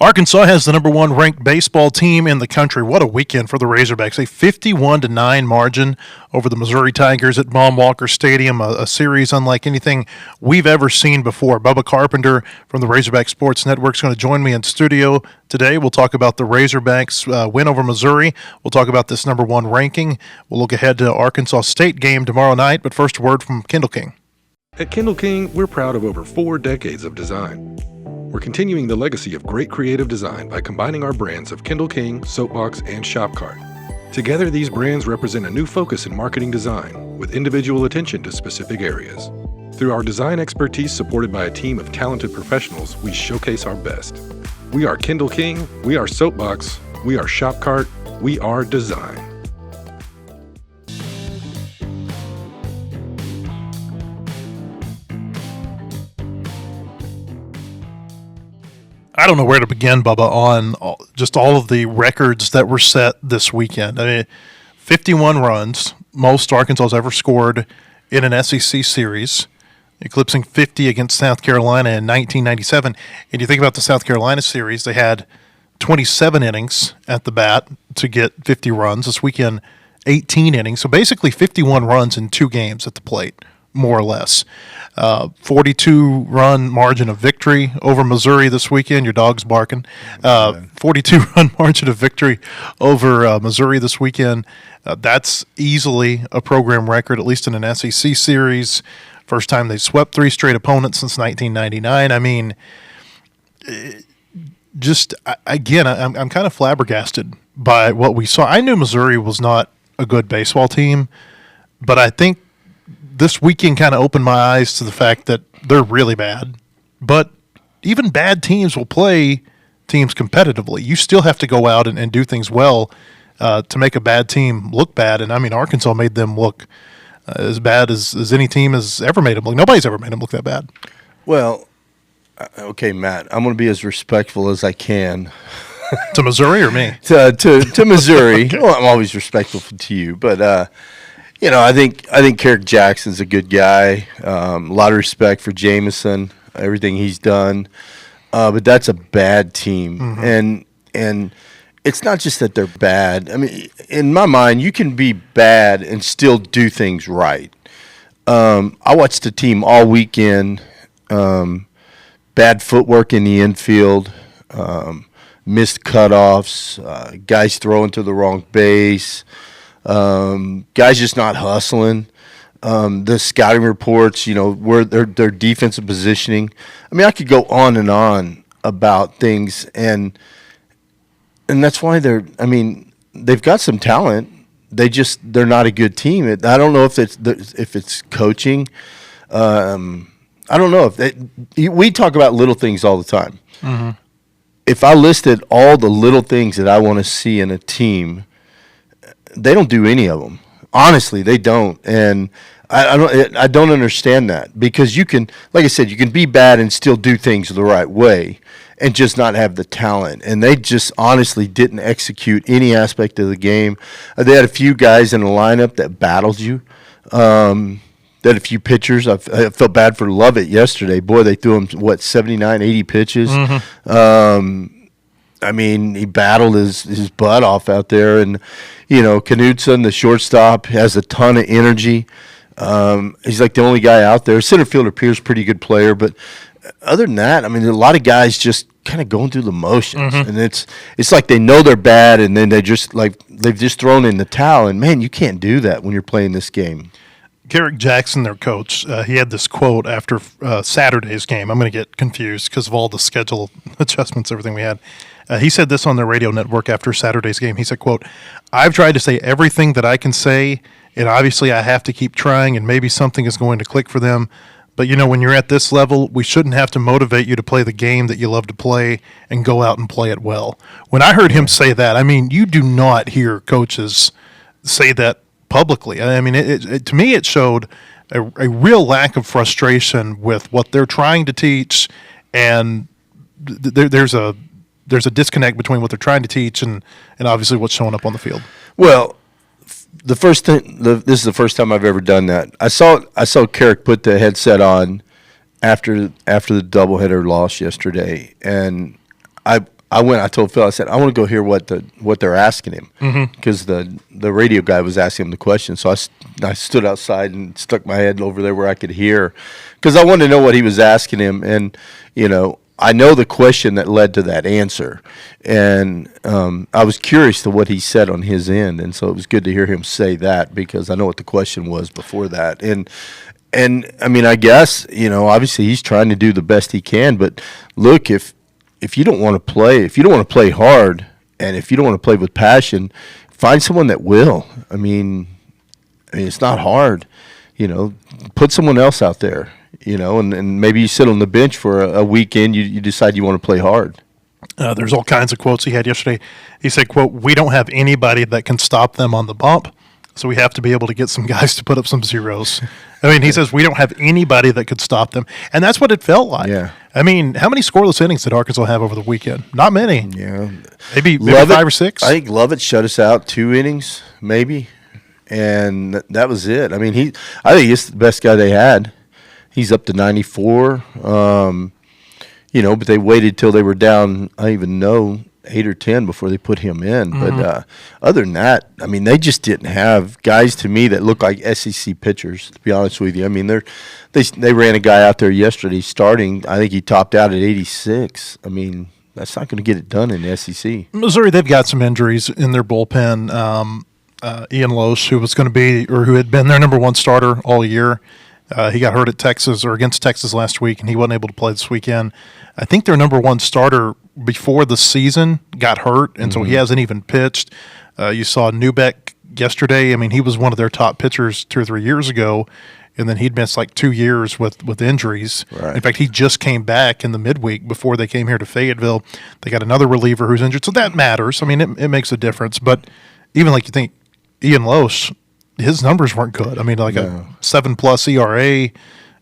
Arkansas has the number one ranked baseball team in the country. What a weekend for the Razorbacks. A 51-9 margin over the Missouri Tigers at Baum Walker Stadium, a series unlike anything we've ever seen before. Bubba Carpenter from the Razorback Sports Network is going to join me in studio today. We'll talk about the Razorbacks' win over Missouri. We'll talk about this number one ranking. We'll look ahead to Arkansas State game tomorrow night, but first a word from Kendall King. At Kendall King, we're proud of over 4 decades of design. We're continuing the legacy of great creative design by combining our brands of Kendall King, Soapbox, and Shopcart. Together, these brands represent a new focus in marketing design with individual attention to specific areas. Through our design expertise supported by a team of talented professionals, we showcase our best. We are Kendall King, we are Soapbox, we are Shopcart, we are design. I don't know where to begin, Bubba, on just all of the records that were set this weekend. I mean, 51 runs, most Arkansas's ever scored in an SEC series, eclipsing 50 against South Carolina in 1997. And you think about the South Carolina series, they had 27 innings at the bat to get 50 runs. This weekend, 18 innings. So basically 51 runs in 2 games at the plate, more or less. 42-run margin of victory over Missouri this weekend. Your dog's barking. 42-run margin of victory over Missouri this weekend. That's easily a program record, at least in an SEC series. First time they swept 3 straight opponents since 1999. I mean, just, again, I'm kind of flabbergasted by what we saw. I knew Missouri was not a good baseball team, but I think this weekend kind of opened my eyes to the fact that they're really bad. But even bad teams will play teams competitively. You still have to go out and do things well to make a bad team look bad. And, I mean, Arkansas made them look as bad as any team has ever made them look. Nobody's ever made them look that bad. Well, okay, Matt, I'm going to be as respectful as I can. To Missouri or me? to Missouri. Well, I'm always respectful to you. But, you know, I think Carrick Jackson's a good guy. A lot of respect for Jameson, everything he's done. But that's a bad team. Mm-hmm. And it's not just that they're bad. I mean, in my mind, you can be bad and still do things right. I watched the team all weekend. Bad footwork in the infield, missed cutoffs, guys throwing to the wrong base. Guys just not hustling. The scouting reports, you know, where their defensive positioning. I mean, I could go on and on about things, and that's why they've got some talent. They're not a good team. I don't know if it's coaching. I don't know we talk about little things all the time. Mm-hmm. If I listed all the little things that I want to see in a team, they don't do any of them. Honestly, they don't, and I don't understand that, because you can, like I said, you can be bad and still do things the right way, and just not have the talent. And they just honestly didn't execute any aspect of the game. They had a few guys in the lineup that battled you. They had a few pitchers. I felt bad for Lovett yesterday. Boy, they threw him 79, 80 pitches. Mm-hmm. I mean, he battled his butt off out there, and you know, Knudsen, the shortstop, has a ton of energy. He's like the only guy out there. Center fielder Pierce, pretty good player, but other than that, I mean, a lot of guys just kind of going through the motions, mm-hmm. and it's like they know they're bad, and then they've just thrown in the towel. And man, you can't do that when you're playing this game. Carrick Jackson, their coach, he had this quote after Saturday's game. I'm going to get confused because of all the schedule adjustments, everything we had. He said this on their radio network after Saturday's game. He said, quote, "I've tried to say everything that I can say, and obviously I have to keep trying, and maybe something is going to click for them. But, you know, when you're at this level, we shouldn't have to motivate you to play the game that you love to play and go out and play it well." When I heard him say that, I mean, you do not hear coaches say that publicly. I mean, to me, it showed a real lack of frustration with what they're trying to teach, and there's a disconnect between what they're trying to teach and obviously what's showing up on the field. Well, this is the first time I've ever done that. I saw Carrick put the headset on after the doubleheader loss yesterday, and I told Phil, I said, I want to go hear what they're asking him, because the radio guy was asking him the question. So I stood outside and stuck my head over there where I could hear, because I wanted to know what he was asking him. And, I know the question that led to that answer. And I was curious to what he said on his end. And so it was good to hear him say that, because I know what the question was before that. And I mean, I guess, obviously he's trying to do the best he can. But look, if you don't want to play hard, and if you don't want to play with passion, find someone that will. I mean, it's not hard. Put someone else out there. And maybe you sit on the bench for a weekend. You decide you want to play hard. There's all kinds of quotes he had yesterday. He said, quote, "We don't have anybody that can stop them on the bump, so we have to be able to get some guys to put up some zeros." I mean, he says we don't have anybody that could stop them. And that's what it felt like. Yeah. I mean, how many scoreless innings did Arkansas have over the weekend? Not many. Yeah. Maybe 5 or 6? I think Lovett shut us out 2 innings, maybe. And that was it. I mean, I think he's the best guy they had. He's up to 94. But they waited till they were down, I even know, 8 or 10 before they put him in. But other than that, I mean, they just didn't have guys to me that look like SEC pitchers, to be honest with you. I mean, they ran a guy out there yesterday starting. I think he topped out at 86. I mean, that's not going to get it done in the SEC. Missouri, they've got some injuries in their bullpen. Ian Loesch, who had been their number one starter all year, he got hurt at Texas or against Texas last week, and he wasn't able to play this weekend. I think their number one starter before the season got hurt, and so he hasn't even pitched. You saw Neubeck yesterday. I mean, he was one of their top pitchers 2 or 3 years ago, and then he'd missed like 2 years with injuries. Right. In fact, he just came back in the midweek before they came here to Fayetteville. They got another reliever who's injured, so that matters. I mean, it makes a difference. But even like you think Ian Loesch, his numbers weren't good. I mean, like a 7+ ERA.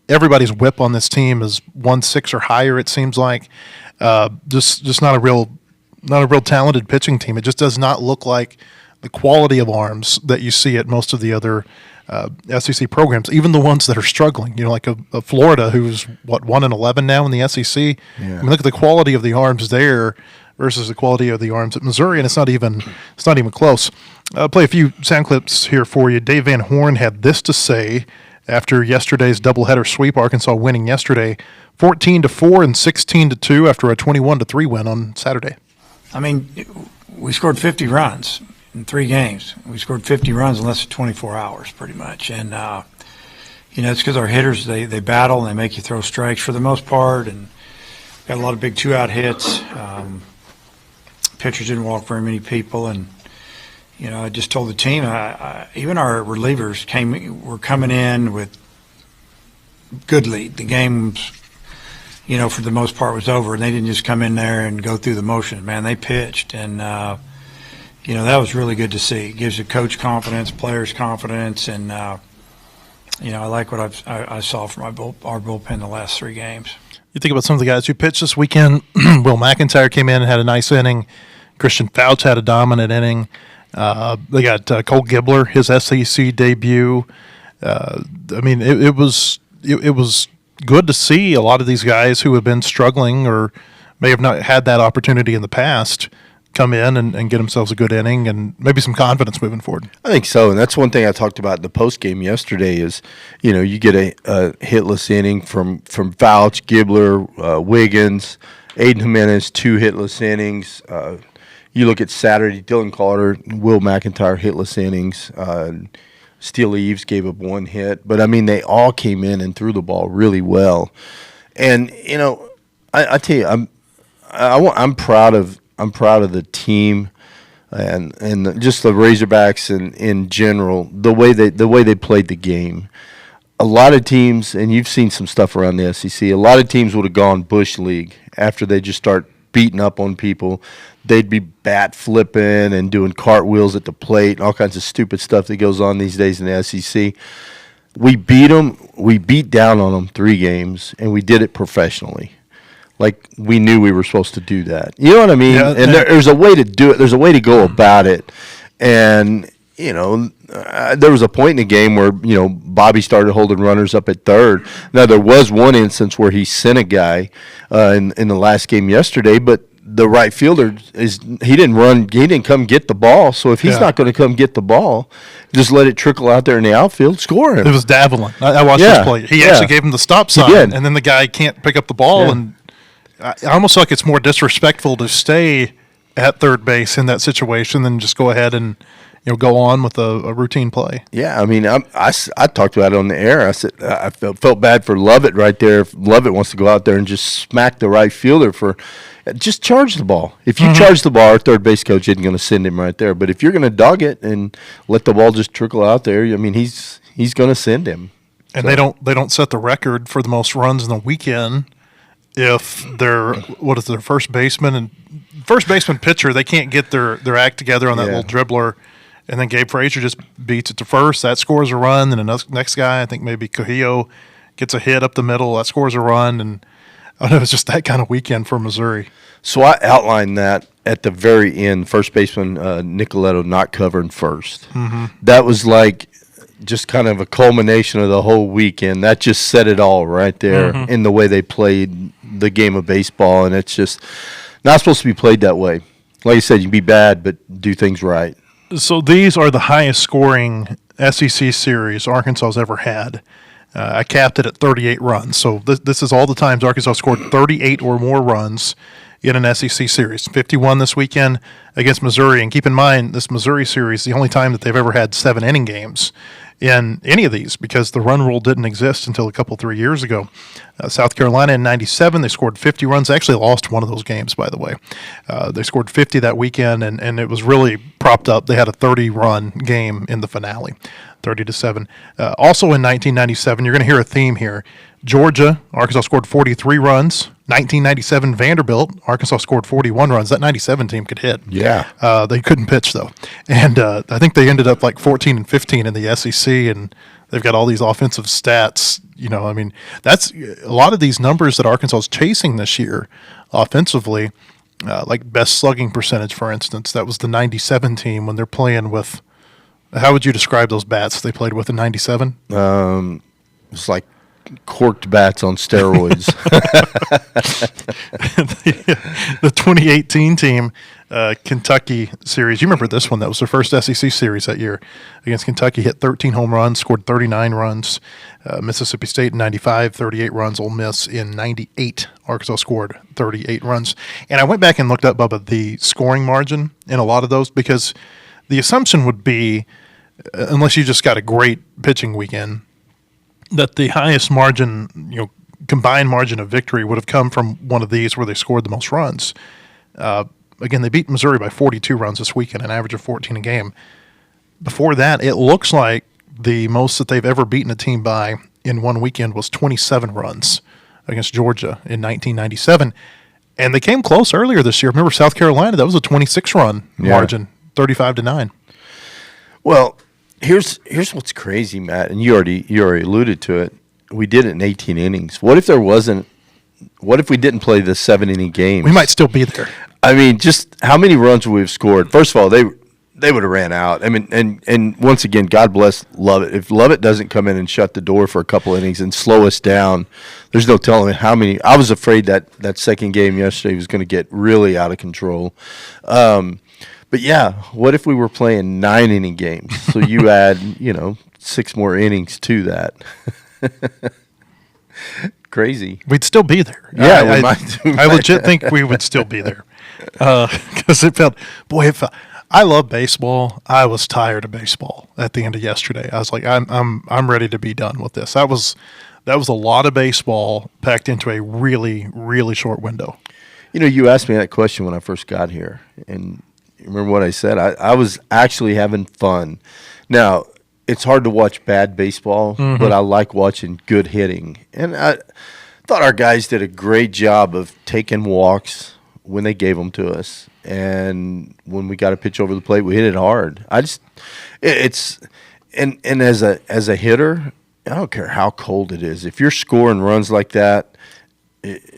Everybody's whip on this team is 1.6 or higher. It seems like just not a real talented pitching team. It just does not look like the quality of arms that you see at most of the other SEC programs, even the ones that are struggling. Like a Florida, who's 1-11 now in the SEC. Yeah. I mean, look at the quality of the arms there versus the quality of the arms at Missouri, and it's not even close. I'll play a few sound clips here for you. Dave Van Horn had this to say after yesterday's doubleheader sweep. Arkansas winning yesterday, 14-4 and 16-2 after a 21-3 win on Saturday. I mean, we scored 50 runs in 3 games. We scored 50 runs in less than 24 hours, pretty much. And it's because our hitters they battle and they make you throw strikes for the most part, and got a lot of big 2-out hits. Pitchers didn't walk very many people, and I just told the team, even our relievers were coming in with good lead. The game, for the most part was over, and they didn't just come in there and go through the motions. Man, they pitched, and that was really good to see. It gives the coach confidence, players confidence, and I like what I saw from our bullpen the last 3 games. You think about some of the guys who pitched this weekend. Will McIntyre came in and had a nice inning. Christian Fouch had a dominant inning. They got Cole Gibbler, his SEC debut. I mean, it was good to see a lot of these guys who have been struggling or may have not had that opportunity in the past come in and get themselves a good inning and maybe some confidence moving forward. I think so, and that's one thing I talked about in the post game yesterday is, you get a hitless inning from Fouch, Gibbler, Wiggins, Aiden Jimenez, 2 hitless innings. You look at Saturday, Dylan Carter, Will McIntyre, hitless innings. Steele Eves gave up 1 hit, but I mean they all came in and threw the ball really well. And I tell you, I'm proud of the team and just the Razorbacks in general, the way they played the game. A lot of teams, and you've seen some stuff around the SEC, a lot of teams would have gone Bush League after they just start beating up on people. They'd be bat flipping and doing cartwheels at the plate and all kinds of stupid stuff that goes on these days in the SEC. We beat them. We beat down on them 3 games, and we did it professionally. Like we knew we were supposed to do that. You know what I mean? Yeah, and there's a way to do it. There's a way to go about it. And, there was a point in the game where, Bobby started holding runners up at third. Now, there was one instance where he sent a guy in the last game yesterday, but the right fielder he didn't come get the ball. So if he's not going to come get the ball, just let it trickle out there in the outfield, score him. It was Davelin. I watched this play. He actually gave him the stop sign, and then the guy can't pick up the ball. And I almost feel like it's more disrespectful to stay at third base in that situation than just go ahead and go on with a routine play. Yeah, I mean, I talked about it on the air. I said I felt bad for Lovett right there. If Lovett wants to go out there and just smack the right fielder just charge the ball. If you charge the ball, our third base coach isn't going to send him right there. But if you're going to dog it and let the ball just trickle out there, I mean, he's going to send him. And they don't set the record for the most runs in the weekend if they're their first baseman pitcher, they can't get their act together on that little dribbler. And then Gabe Frazier just beats it to first. That scores a run. Then the next guy, I think maybe Cahillo, gets a hit up the middle. That scores a run. And I don't know, it's just that kind of weekend for Missouri. So I outlined that at the very end, first baseman Nicoletto not covering first. Mm-hmm. That was like just kind of a culmination of the whole weekend. That just said it all right there in the way they played the game of baseball. And it's just not supposed to be played that way. Like you said, you can be bad, but do things right. So these are the highest scoring SEC series Arkansas's ever had. I capped it at 38 runs. So this is all the times Arkansas scored 38 or more runs in an SEC series. 51 this weekend against Missouri. And keep in mind, this Missouri series is the only time that they've ever had 7-inning games in any of these because the run rule didn't exist until 3 years ago. South Carolina in 97, they scored 50 runs. They actually lost one of those games, by the way. They scored 50 that weekend, and it was really propped up. They had a 30-run game in the finale, 30-7. Also in 1997, you're going to hear a theme here. Georgia, Arkansas scored 43 runs. 1997, Vanderbilt, Arkansas scored 41 runs. That 97 team could hit. Yeah. They couldn't pitch, though. And I think they ended up like 14-15 in the SEC, and they've got all these offensive stats. I mean, that's a lot of these numbers that Arkansas is chasing this year offensively, like best slugging percentage, for instance. That was the 97 team when they're playing with – how would you describe those bats they played with in 97? It's like corked bats on steroids. The 2018 team, Kentucky series. You remember this one? That was their first SEC series that year against Kentucky. Hit 13 home runs, scored 39 runs. Mississippi State in 95, 38 runs. Ole Miss in 98. Arkansas scored 38 runs. And I went back and looked up, Bubba, the scoring margin in a lot of those because the assumption would be, unless you just got a great pitching weekend, that the highest margin, combined margin of victory would have come from one of these where they scored the most runs. Again, they beat Missouri by 42 runs this weekend, an average of 14 a game. Before that, it looks like the most that they've ever beaten a team by in one weekend was 27 runs against Georgia in 1997. And they came close earlier this year. Remember South Carolina? That was a 26-run margin, 35-9. Well, here's what's crazy, Matt, and you already alluded to it. We did it in 18 innings. What if we didn't play the 7-inning games? We might still be there. I mean, just how many runs we've scored. First of all, they would have ran out. I mean, and once again, God bless Lovett. If Lovett doesn't come in and shut the door for a couple innings and slow us down, there's no telling how many. I was afraid that second game yesterday was going to get really out of control. But yeah, what if we were playing 9-inning games? So you add, 6 more innings to that. Crazy. We'd still be there. Yeah, I legit think we would still be there because it felt. I love baseball. I was tired of baseball at the end of yesterday. I was like, I'm ready to be done with this. That was a lot of baseball packed into a really, really short window. You asked me that question when I first got here, and you remember what I said? I was actually having fun. Now, it's hard to watch bad baseball, but I like watching good hitting. And I thought our guys did a great job of taking walks when they gave them to us. And when we got a pitch over the plate, we hit it hard. And as a hitter, I don't care how cold it is. If you're scoring runs like that,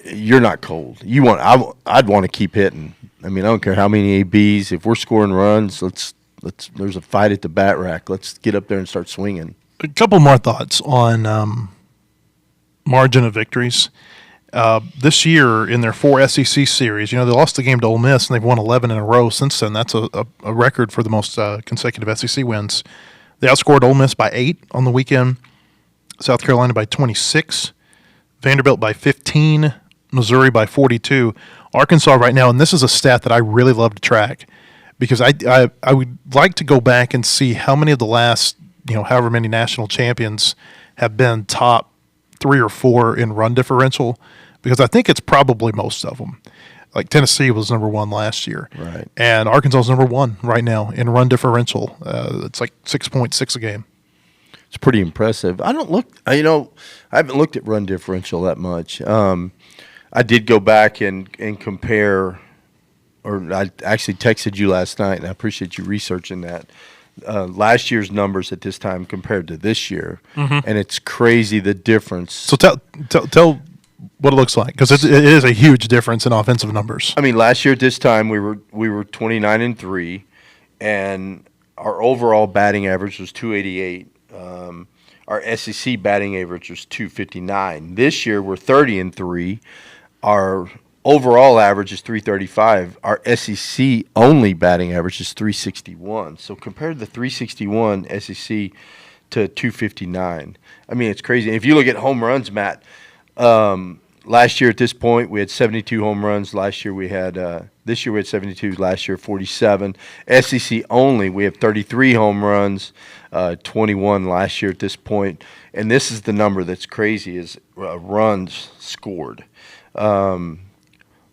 you're not cold. I'd want to keep hitting. I mean, I don't care how many ABs. If we're scoring runs, there's a fight at the bat rack. Let's get up there and start swinging. A couple more thoughts on margin of victories. This year in their 4 SEC series, they lost the game to Ole Miss and they've won 11 in a row since then. That's a record for the most consecutive SEC wins. They outscored Ole Miss by 8 on the weekend, South Carolina by 26, Vanderbilt by 15, Missouri by 42. Arkansas right now, and this is a stat that I really love to track because I would like to go back and see how many of the last, however many national champions have been top 3 or 4 in run differential, because I think it's probably most of them. Like Tennessee was number 1 last year. Right. And Arkansas is number 1 right now in run differential. It's like 6.6 a game. It's pretty impressive. I haven't looked at run differential that much. I did go back and compare, or I actually texted you last night, and I appreciate you researching that. Last year's numbers at this time compared to this year, and it's crazy the difference. So tell what it looks like, because it is a huge difference in offensive numbers. I mean, last year at this time we were 29-3, and our overall batting average was 288. Our SEC batting average was 259. This year we're 30-3. Our overall average is 335. Our SEC only batting average is 361. So compared to the 361 SEC to 259, I mean, it's crazy. And if you look at home runs, Matt, last year at this point we had 72 home runs. Last year we had this year we had 72. Last year 47. SEC only we have 33 home runs, 21 last year at this point. And this is the number that's crazy: is runs scored.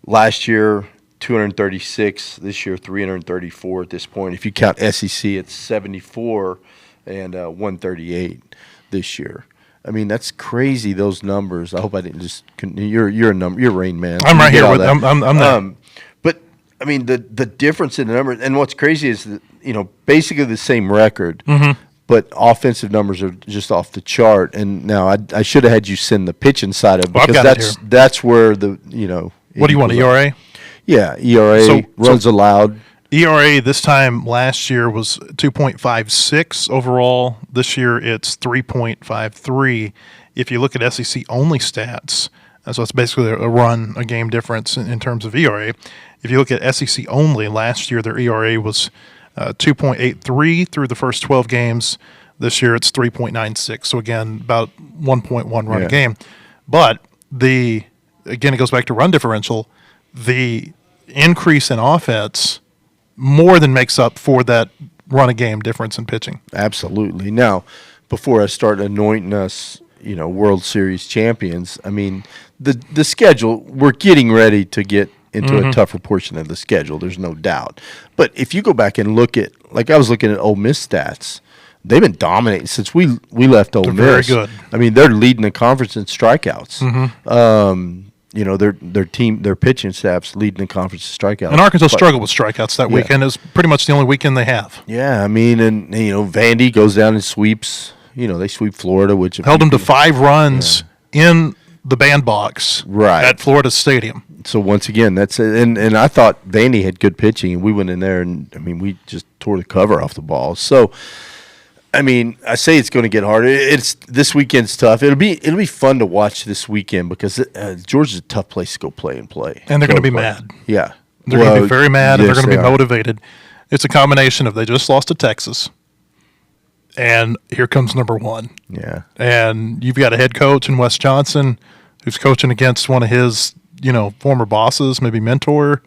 Last year, 236. This year, 334 at this point. If you count SEC, it's 74 and 138 this year. I mean, that's crazy, those numbers. I hope I didn't just – you're Rain Man. I'm right here. I'm there. But, I mean, the difference in the numbers – and what's crazy is that, basically the same record, but offensive numbers are just off the chart. And now I should have had you send the pitching side of it, because that's where the what do you want, ERA? Yeah, ERA, runs allowed. ERA this time last year was 2.56 overall. This year it's 3.53. If you look at SEC only stats, so it's basically a game difference in terms of ERA. If you look at SEC only, last year their ERA was 2.83 through the first 12 games. This year it's 3.96. So again, about 1.1 run a game. But again, it goes back to run differential. The increase in offense more than makes up for that run a game difference in pitching. Absolutely. Now, before I start anointing us, World Series champions, I mean, the schedule, we're getting ready to get into a tougher portion of the schedule. There's no doubt. But if you go back and look at, like I was looking at Ole Miss stats, they've been dominating since we left Ole Miss. Very good. I mean, they're leading the conference in strikeouts. Their pitching staff's leading the conference in strikeouts. And Arkansas struggled with strikeouts that weekend. It was pretty much the only weekend they have. Yeah, I mean, and Vandy goes down and sweeps. They sweep Florida, which held them to 5 runs in the bandbox at Florida Stadium. So once again, that's it. And I thought Vandy had good pitching, and we went in there and we just tore the cover off the ball. So I mean, I say it's going to get harder. This weekend's tough. It'll be fun to watch this weekend because Georgia's a tough place to go play. And they're going to be mad. Yeah. They're going to be very mad, and they're going to be motivated. It's a combination of they just lost to Texas, and here comes number 1. Yeah. And you've got a head coach in Wes Johnson who's coaching against one of his, former bosses, maybe mentor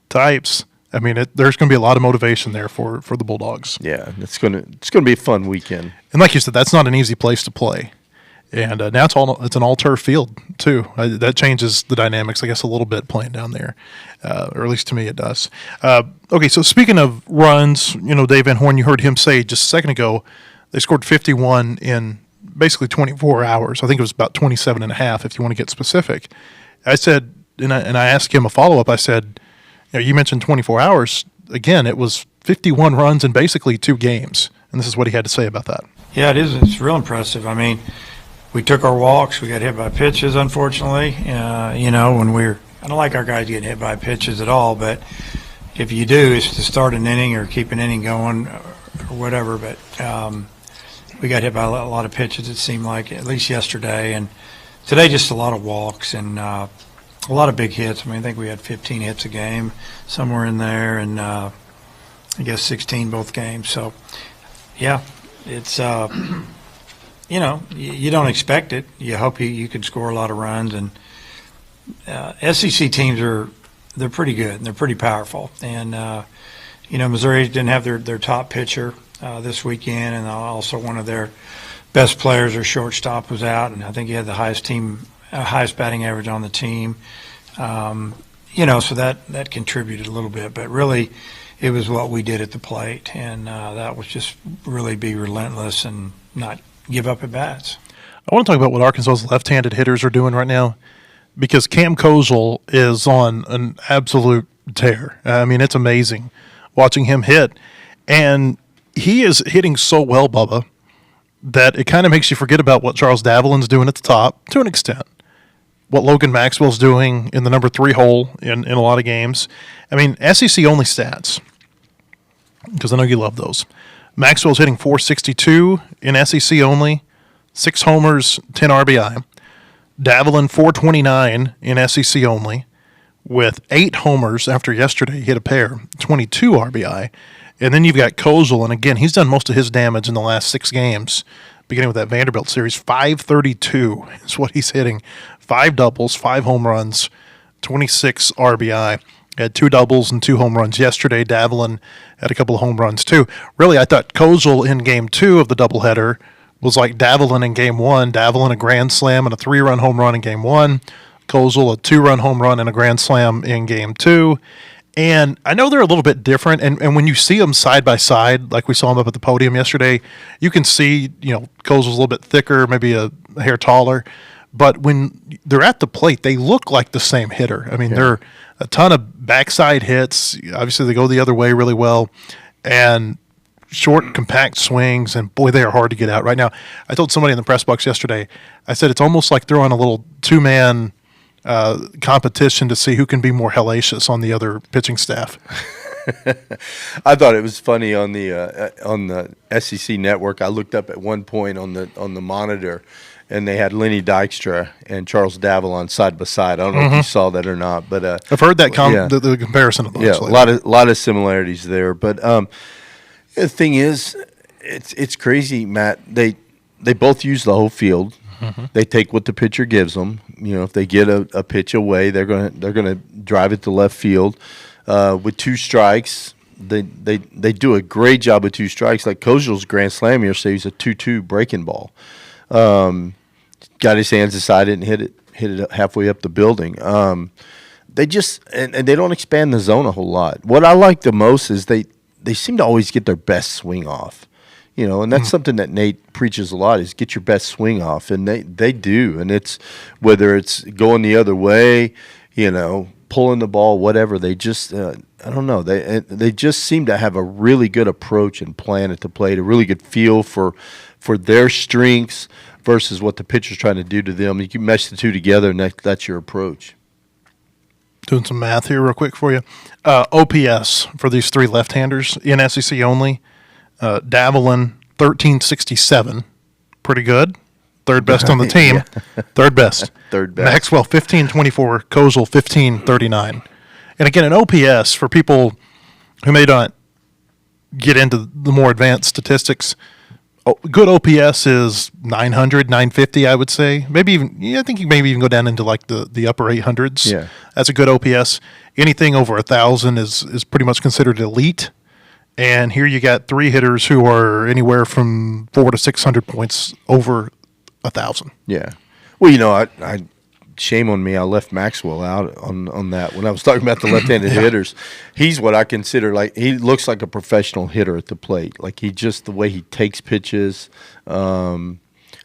types. I mean, there's going to be a lot of motivation there for the Bulldogs. Yeah, it's going to be a fun weekend. And like you said, that's not an easy place to play. And now it's an all-turf field too. That changes the dynamics, I guess, a little bit playing down there, or at least to me it does. Okay, so speaking of runs, Dave Van Horn, you heard him say just a second ago, they scored 51 in basically 24 hours. I think it was about 27 and a half, if you want to get specific. I said, and I asked him a follow-up. I said, you mentioned 24 hours. Again, it was 51 runs in basically 2 games. And this is what he had to say about that. Yeah, it is. It's real impressive. I mean, we took our walks. We got hit by pitches, unfortunately. I don't like our guys getting hit by pitches at all, but if you do, it's to start an inning or keep an inning going or whatever. But we got hit by a lot of pitches, it seemed like, at least yesterday. And today just a lot of walks and a lot of big hits. I mean, I think we had 15 hits a game, somewhere in there, and I guess 16 both games. So, yeah, it's you don't expect it. You hope you can score a lot of runs, and SEC teams they're pretty good and they're pretty powerful. And Missouri didn't have their top pitcher this weekend, and also one of their best players, their shortstop, was out, and I think he had the highest batting average on the team. So that contributed a little bit, but really it was what we did at the plate, and that was just really be relentless and not give up at bats. I want to talk about what Arkansas's left-handed hitters are doing right now, because Cam Kozel is on an absolute tear. I mean, it's amazing watching him hit, and he is hitting so well, Bubba, that it kind of makes you forget about what Charles Davilin's doing at the top to an extent, what Logan Maxwell's doing in the number 3 hole in a lot of games. I mean, SEC only stats, because I know you love those. Maxwell's hitting .462 in SEC only, 6 homers, 10 RBI. Davilin, .429 in SEC only, with 8 homers after yesterday. He hit a pair, 22 RBI. And then you've got Kozel, and again, he's done most of his damage in the last 6 games, beginning with that Vanderbilt series. .532 is what he's hitting. 5 doubles, 5 home runs, 26 RBI. Had 2 doubles and 2 home runs yesterday. Davilin had a couple of home runs too. Really, I thought Kozel in Game 2 of the doubleheader was like Davilin in Game 1. Davilin a grand slam and a 3-run home run in Game 1. Kozel a 2-run home run and a grand slam in Game 2. And I know they're a little bit different, and when you see them side by side, like we saw them up at the podium yesterday, you can see, Kozel's a little bit thicker, maybe a hair taller, but when they're at the plate, they look like the same hitter. I mean, they're a ton of backside hits. Obviously, they go the other way really well, and short, compact swings, and boy, they are hard to get out right now. I told somebody in the press box yesterday, I said it's almost like they're on a little 2-man competition to see who can be more hellacious on the other pitching staff. I thought it was funny on the SEC network. I looked up at one point on the monitor, and they had Lenny Dykstra and Charles Davilin side by side. I don't know if you saw that or not, but I've heard that the comparison of those. Yeah, a lot of similarities there. But the thing is, it's crazy, Matt. They both use the whole field. Mm-hmm. They take what the pitcher gives them. If they get a pitch away, they're gonna drive it to left field. With 2 strikes, they do a great job with 2 strikes. Like Kozel's grand slam yesterday, he's a 2-2 breaking ball. Got his hands aside it and hit it halfway up the building. They just and they don't expand the zone a whole lot. What I like the most is they seem to always get their best swing off. And that's something that Nate preaches a lot, is get your best swing off, and they do. And it's whether it's going the other way, pulling the ball, whatever. They just I don't know. They just seem to have a really good approach and plan at the plate, a really good feel for their strengths versus what the pitcher's trying to do to them. You can mesh the two together, and that's your approach. Doing some math here real quick for you. OPS for these 3 left-handers in SEC only. Davilin, 1367, pretty good. Third best on the team. Yeah. Third best. Maxwell, 1524. Kozel, 1539. And again, an OPS, for people who may not get into the more advanced statistics, good OPS is 900, 950, I would say. Maybe even, I think you maybe even go down into like the upper 800s. Yeah. That's a good OPS. Anything over 1,000 is pretty much considered elite. And here you got 3 hitters who are anywhere from 400 to 600 points over 1,000. Yeah. Well, I shame on me. I left Maxwell out on that when I was talking about the left-handed hitters. He's what I consider he looks like a professional hitter at the plate. Like the way he takes pitches,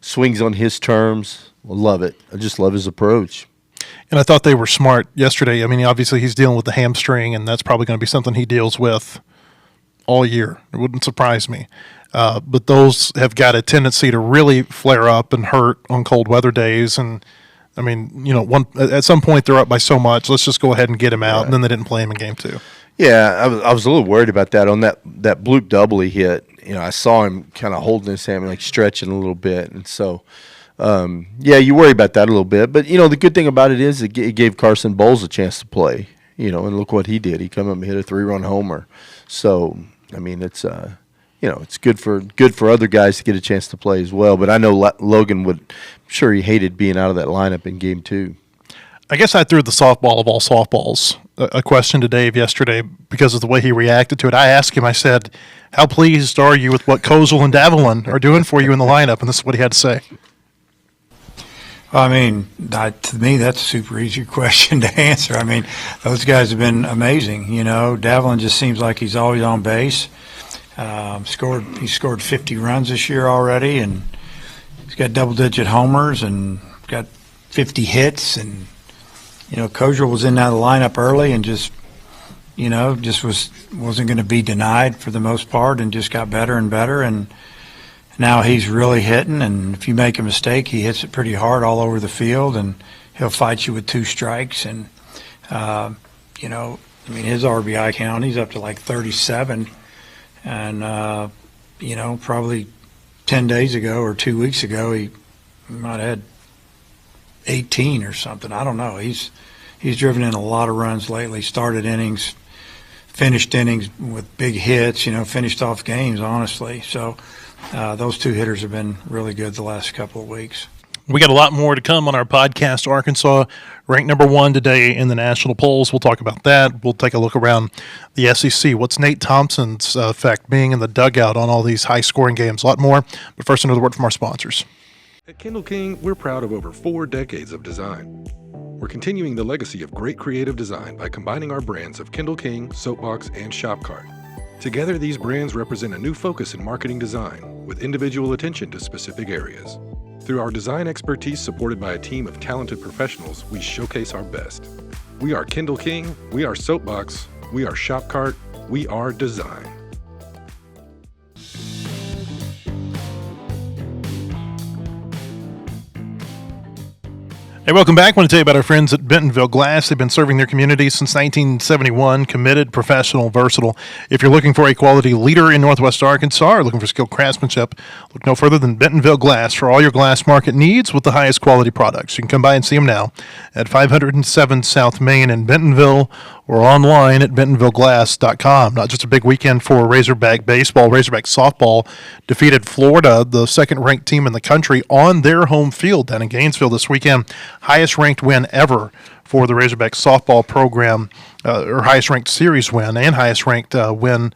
swings on his terms. I love it. I just love his approach. And I thought they were smart yesterday. I mean, obviously he's dealing with the hamstring, and that's probably going to be something he deals with all year. It wouldn't surprise me. But those have got a tendency to really flare up and hurt on cold weather days. And, I mean, at some point they're up by so much, let's just go ahead and get him out. Right. And then they didn't play him in Game 2. Yeah, I was a little worried about that. On that bloop double he hit, I saw him kind of holding his hand, like stretching a little bit. And so Yeah, you worry about that a little bit. But, the good thing about it is it gave Carson Bowles a chance to play, and look what he did. He come up and hit a 3-run homer. So, I mean, it's it's good for other guys to get a chance to play as well. But I know Logan I'm sure he hated being out of that lineup in game 2. I guess I threw the softball of all softballs a question to Dave yesterday because of the way he reacted to it. I asked him, I said, how pleased are you with what Kozel and Davelin are doing for you in the lineup? And this is what he had to say. I mean, to me, that's a super easy question to answer. I mean, those guys have been amazing. Davelin just seems like he's always on base. He scored 50 runs this year already, and he's got double-digit homers and got 50 hits. And Kozel was in that lineup early and just wasn't going to be denied for the most part, and just got better and better. And now he's really hitting, and if you make a mistake, he hits it pretty hard all over the field, and he'll fight you with 2 strikes. And his RBI count, he's up to like 37. And, probably 10 days ago or 2 weeks ago, he might have had 18 or something. I don't know. He's driven in a lot of runs lately, started innings, finished innings with big hits, finished off games, honestly. So those 2 hitters have been really good the last couple of weeks. We got a lot more to come on our podcast. Arkansas ranked number 1 today in the national polls. We'll talk about that. We'll take a look around the SEC. What's Nate Thompson's effect being in the dugout on all these high-scoring games? A lot more. But first, another word from our sponsors. At Kindle King, we're proud of over 4 decades of design. We're continuing the legacy of great creative design by combining our brands of Kindle King, Soapbox, and Shopcart. Together, these brands represent a new focus in marketing design with individual attention to specific areas. Through our design expertise supported by a team of talented professionals, we showcase our best. We are Kindle King, we are Soapbox, we are Shopcart, we are design. Hey, welcome back. I want to tell you about our friends at Bentonville Glass. They've been serving their community since 1971. Committed, professional, versatile. If you're looking for a quality leader in Northwest Arkansas or looking for skilled craftsmanship, look no further than Bentonville Glass for all your glass market needs with the highest quality products. You can come by and see them now at 507 South Main in Bentonville or online at bentonvilleglass.com. Not just a big weekend for Razorback baseball. Razorback softball defeated Florida, the second-ranked team in the country, on their home field down in Gainesville this weekend. Highest-ranked win ever for the Razorback softball program, or highest-ranked series win and highest-ranked win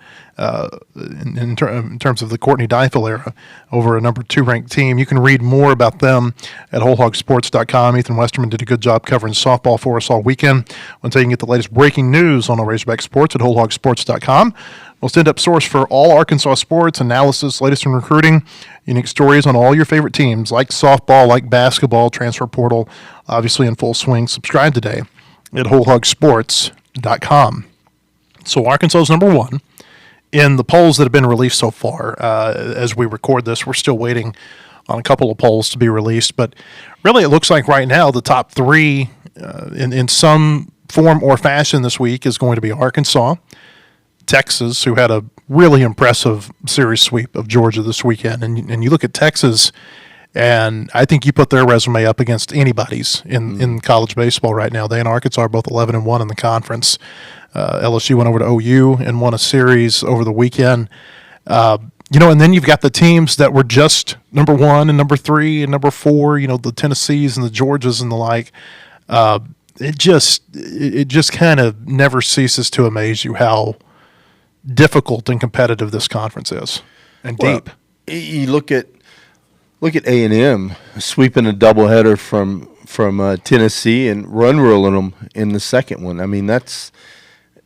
in terms of the Courtney Deifel era over a number 2 ranked team. You can read more about them at wholehogsports.com. Ethan Westerman did a good job covering softball for us all weekend. I want to tell you can get the latest breaking news on the Razorback Sports at wholehogsports.com. Most in-depth source for all Arkansas sports, analysis, latest in recruiting, unique stories on all your favorite teams like softball, like basketball, transfer portal, obviously in full swing. Subscribe today at wholehogsports.com. So Arkansas is number 1 in the polls that have been released so far. As we record this, we're still waiting on a couple of polls to be released, but really it looks like right now the top 3 in some form or fashion this week is going to be Arkansas, Texas, who had a really impressive series sweep of Georgia this weekend. And you look at Texas, and I think you put their resume up against anybody's in college baseball right now. They and Arkansas are both 11-1 in the conference. LSU went over to OU and won a series over the weekend. And then you've got the teams that were just number 1 and number 3 and number 4, the Tennessees and the Georgias and the like. It just kind of never ceases to amaze you how difficult and competitive this conference is, and deep. You look at A&M sweeping a doubleheader from Tennessee and run ruling them in the second one. I mean, that's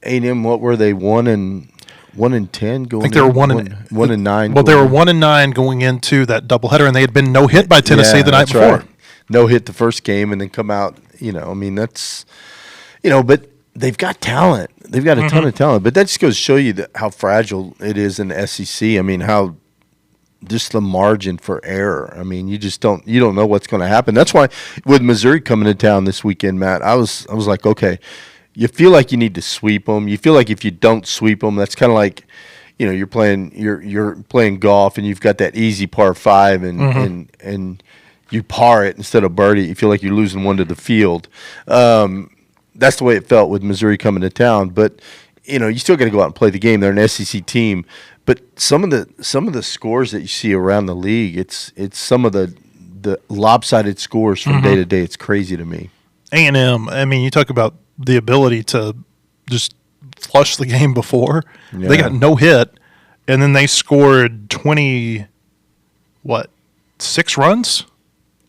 A&M. What were they, 1-10 going? I think they were 1-9. Well, they were 1-9 going into that doubleheader, and they had been no hit by Tennessee the night before. Right. No hit the first game, and then come out. That's but they've got talent. They've got a ton of talent, but that just goes to show you how fragile it is in the SEC. I mean, how just the margin for error. I mean, you don't know what's going to happen. That's why with Missouri coming to town this weekend, Matt, I was like, okay, you feel like you need to sweep them. You feel like if you don't sweep them, that's kind of like, you're playing golf and you've got that easy par 5 and you par it instead of birdie. You feel like you're losing one to the field. That's the way it felt with Missouri coming to town. But you still got to go out and play the game. They're an SEC team. But some of the scores that you see around the league, it's some of the lopsided scores from day to day. It's crazy to me. A&M, I mean, you talk about the ability to just flush the game before. Yeah. They got no hit, and then they scored 6 runs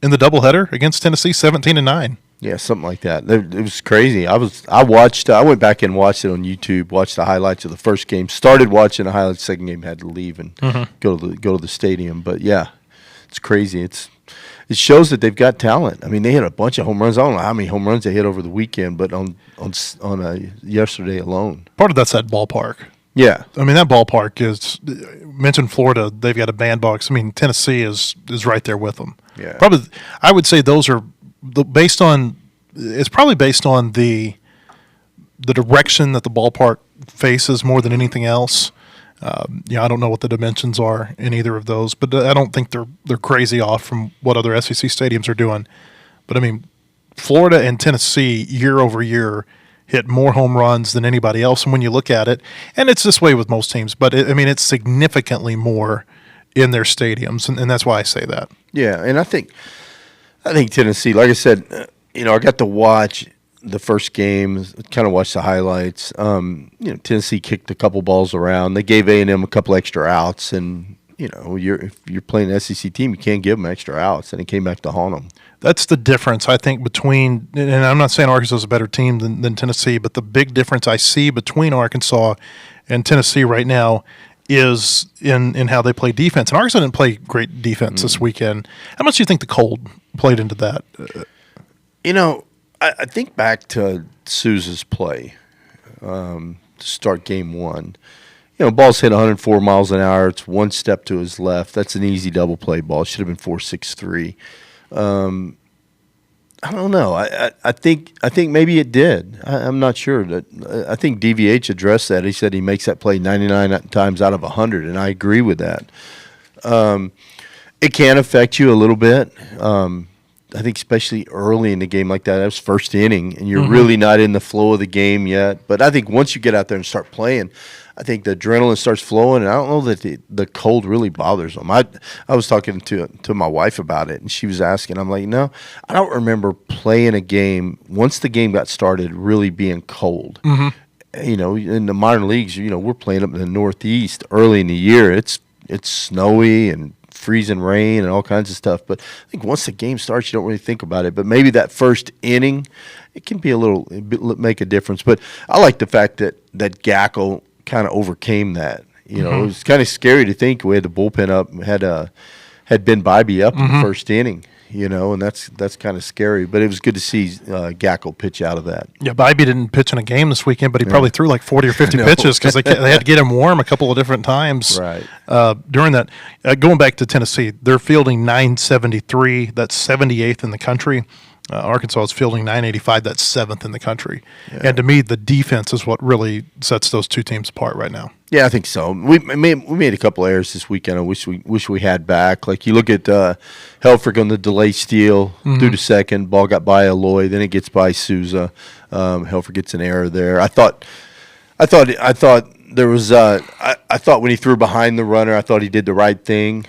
in the doubleheader against Tennessee, 17-9. Yeah, something like that. It was crazy. I went back and watched it on YouTube, watched the highlights of the first game, started watching the highlights, second game, had to leave and go to the stadium. But yeah, it's crazy. It shows that they've got talent. I mean, they hit a bunch of home runs. I don't know how many home runs they hit over the weekend, but on yesterday alone. Part of that's that ballpark. Yeah. I mean, that ballpark is, mentioned Florida, they've got a bandbox. I mean, Tennessee is right there with them. Yeah. Probably, I would say those are based on the direction that the ballpark faces more than anything else. I don't know what the dimensions are in either of those, but I don't think they're crazy off from what other SEC stadiums are doing. But I mean, Florida and Tennessee year over year hit more home runs than anybody else. And when you look at it, and it's this way with most teams, but it's significantly more in their stadiums, and that's why I say that. Yeah, and I think Tennessee, like I said, I got to watch the first game, kind of watch the highlights. Tennessee kicked a couple balls around. They gave A&M a couple extra outs, and if you're playing an SEC team, you can't give them extra outs, and it came back to haunt them. That's the difference, I think, between, and I'm not saying Arkansas is a better team than Tennessee, but the big difference I see between Arkansas and Tennessee right now is in how they play defense. And Arkansas didn't play great defense this weekend. How much do you think the cold played into that? I think back to Sousa's play to start game one. Ball's hit 104 miles an hour. It's one step to his left. That's an easy double play ball. It should have been 4.63. I don't know. I think maybe it did. I'm not sure. I think DVH addressed that. He said he makes that play 99 times out of 100, and I agree with that. It can affect you a little bit. I think especially early in the game like that. That was first inning, and you're really not in the flow of the game yet. But I think once you get out there and start playing, I think the adrenaline starts flowing, and I don't know that the cold really bothers them. I was talking to my wife about it, and she was asking. I'm like, no, I don't remember playing a game once the game got started really being cold. In the minor leagues, we're playing up in the Northeast early in the year. It's snowy and freezing rain and all kinds of stuff. But I think once the game starts, you don't really think about it. But maybe that first inning, it can be make a difference. But I like the fact that Gackle kind of overcame that. It was kind of scary to think we had the bullpen up, had Ben Bybee up in the first inning. And that's kind of scary. But it was good to see Gackle pitch out of that. Yeah, Bybee didn't pitch in a game this weekend, but he probably threw like 40 or 50 pitches because they had to get him warm a couple of different times during that. Going back to Tennessee, they're fielding 973. That's 78th in the country. Arkansas is fielding 985. That's 7th in the country. Yeah. And to me, the defense is what really sets those two teams apart right now. Yeah, I think so. We made a couple errors this weekend. I wish we had back. Like you look at Helfrich on the delay steal through to second. Ball got by Aloy, then it gets by Sousa. Helfrich gets an error there. I thought there was. I thought when he threw behind the runner, I thought he did the right thing.